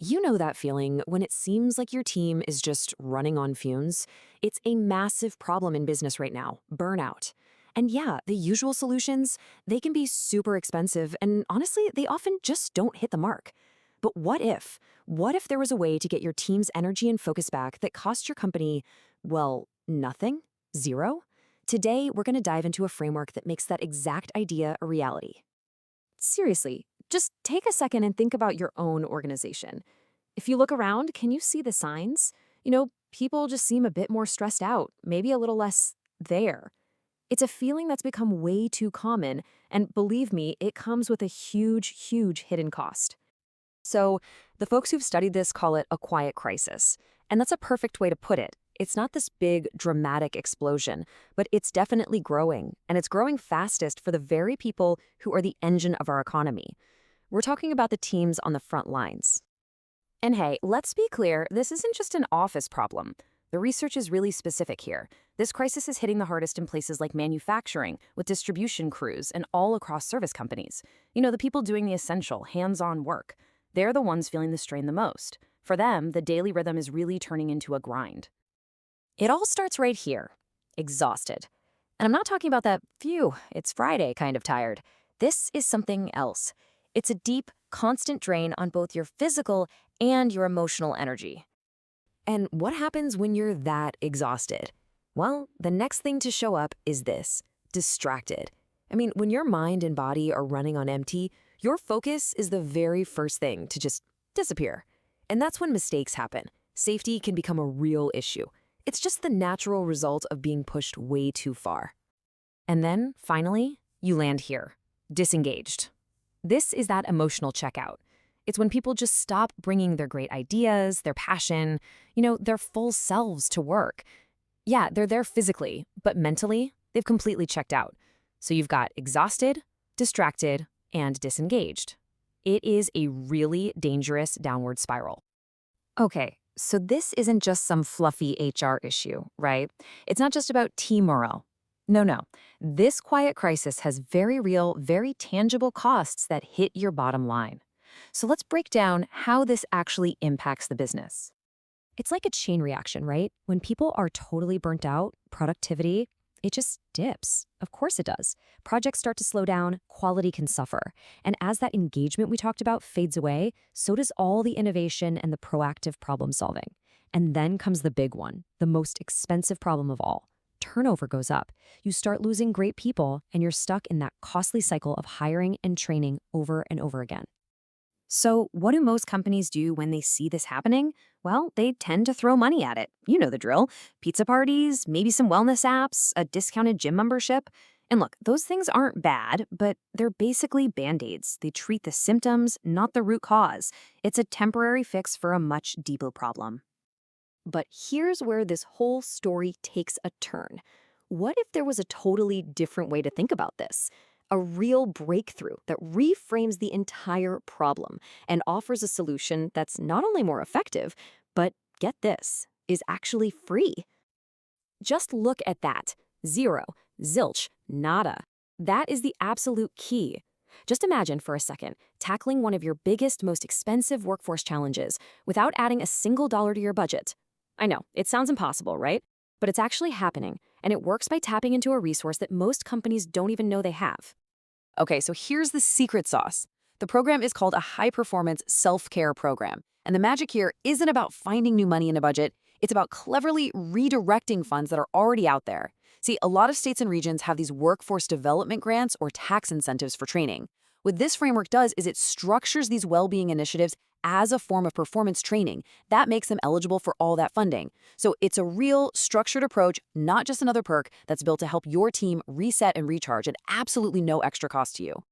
You know that feeling when it seems like your team is just running on fumes? It's a massive problem in business right now, burnout. And yeah, the usual solutions, they can be super expensive and honestly, they often just don't hit the mark. But what if? What if there was a way to get your team's energy and focus back that cost your company, well, nothing? Zero? Today, we're going to dive into a framework that makes that exact idea a reality. Seriously, just take a second and think about your own organization. If you look around, can you see the signs? People just seem a bit more stressed out, maybe a little less there. It's a feeling that's become way too common, and believe me, it comes with a huge, huge hidden cost. So, the folks who've studied this call it a quiet crisis. And that's a perfect way to put it. It's not this big, dramatic explosion, but it's definitely growing, and it's growing fastest for the very people who are the engine of our economy. We're talking about the teams on the front lines. And hey, let's be clear, this isn't just an office problem. The research is really specific here. This crisis is hitting the hardest in places like manufacturing, with distribution crews, and all across service companies. The people doing the essential, hands-on work. They're the ones feeling the strain the most. For them, the daily rhythm is really turning into a grind. It all starts right here. Exhausted. And I'm not talking about that, phew, it's Friday kind of tired. This is something else. It's a deep, constant drain on both your physical and your emotional energy. And what happens when you're that exhausted? Well, the next thing to show up is this: distracted. When your mind and body are running on empty, your focus is the very first thing to just disappear. And that's when mistakes happen. Safety can become a real issue. It's just the natural result of being pushed way too far. And then, finally, you land here, disengaged. This is that emotional checkout. It's when people just stop bringing their great ideas, their passion, their full selves to work. Yeah, they're there physically, but mentally, they've completely checked out. So you've got exhausted, distracted, and disengaged. It is a really dangerous downward spiral. Okay, so this isn't just some fluffy HR issue, right? It's not just about team morale. No. This quiet crisis has very real, very tangible costs that hit your bottom line. So let's break down how this actually impacts the business. It's like a chain reaction, right? When people are totally burnt out, productivity, it just dips. Of course it does. Projects start to slow down, quality can suffer. And as that engagement we talked about fades away, so does all the innovation and the proactive problem solving. And then comes the big one, the most expensive problem of all. Turnover goes up. You start losing great people, and you're stuck in that costly cycle of hiring and training over and over again. So what do most companies do when they see this happening? Well, they tend to throw money at it. You know the drill. Pizza parties, maybe some wellness apps, a discounted gym membership. And look, those things aren't bad, but they're basically band-aids. They treat the symptoms, not the root cause. It's a temporary fix for a much deeper problem. But here's where this whole story takes a turn. What if there was a totally different way to think about this? A real breakthrough that reframes the entire problem and offers a solution that's not only more effective, but get this, is actually free. Just look at that. Zero, zilch, nada. That is the absolute key. Just imagine for a second tackling one of your biggest, most expensive workforce challenges without adding a single dollar to your budget. I know, it sounds impossible, right? But it's actually happening, and it works by tapping into a resource that most companies don't even know they have. Okay, so here's the secret sauce. The program is called a high-performance self-care program. And the magic here isn't about finding new money in a budget. It's about cleverly redirecting funds that are already out there. See, a lot of states and regions have these workforce development grants or tax incentives for training. What this framework does is it structures these well-being initiatives as a form of performance training. That makes them eligible for all that funding. So it's a real structured approach, not just another perk that's built to help your team reset and recharge at absolutely no extra cost to you.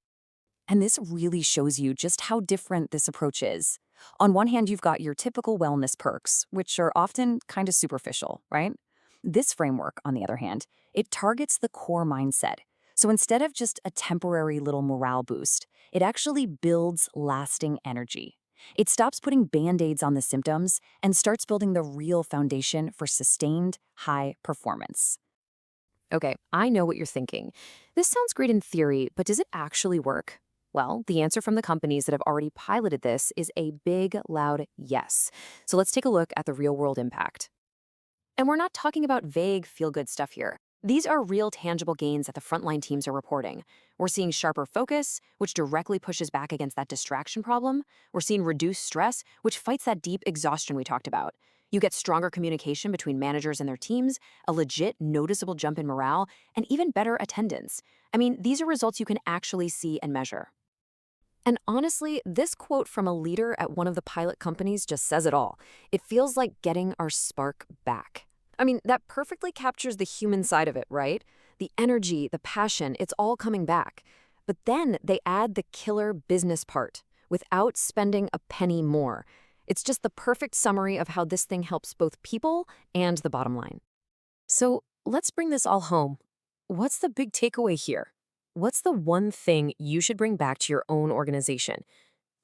And this really shows you just how different this approach is. On one hand, you've got your typical wellness perks, which are often kind of superficial, right? This framework, on the other hand, it targets the core mindset. So instead of just a temporary little morale boost, it actually builds lasting energy. It stops putting band-aids on the symptoms and starts building the real foundation for sustained, high performance. Okay, I know what you're thinking. This sounds great in theory, but does it actually work? Well, the answer from the companies that have already piloted this is a big, loud yes. So let's take a look at the real world impact. And we're not talking about vague, feel good stuff here. These are real, tangible gains that the frontline teams are reporting. We're seeing sharper focus, which directly pushes back against that distraction problem. We're seeing reduced stress, which fights that deep exhaustion we talked about. You get stronger communication between managers and their teams, a legit, noticeable jump in morale, and even better attendance. I mean, these are results you can actually see and measure. And honestly, this quote from a leader at one of the pilot companies just says it all. It feels like getting our spark back. I mean, that perfectly captures the human side of it, right? The energy, the passion, it's all coming back. But then they add the killer business part without spending a penny more. It's just the perfect summary of how this thing helps both people and the bottom line. So let's bring this all home. What's the big takeaway here? What's the one thing you should bring back to your own organization?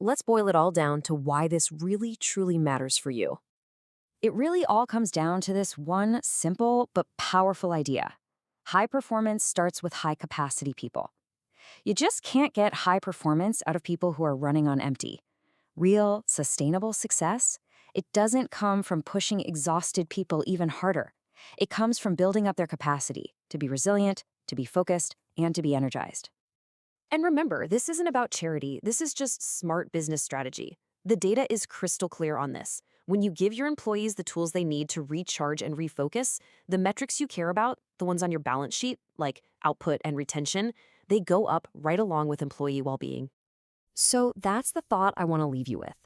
Let's boil it all down to why this really, truly matters for you. It really all comes down to this one simple but powerful idea. High performance starts with high capacity people. You just can't get high performance out of people who are running on empty. Real, sustainable success, it doesn't come from pushing exhausted people even harder. It comes from building up their capacity to be resilient, to be focused, and to be energized. And remember, this isn't about charity. This is just smart business strategy. The data is crystal clear on this. When you give your employees the tools they need to recharge and refocus, the metrics you care about, the ones on your balance sheet, like output and retention, they go up right along with employee well-being. So that's the thought I want to leave you with.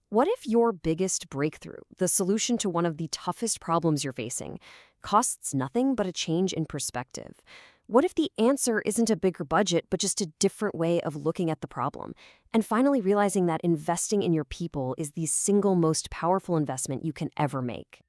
What if your biggest breakthrough, the solution to one of the toughest problems you're facing, costs nothing but a change in perspective? What if the answer isn't a bigger budget, but just a different way of looking at the problem? And finally realizing that investing in your people is the single most powerful investment you can ever make.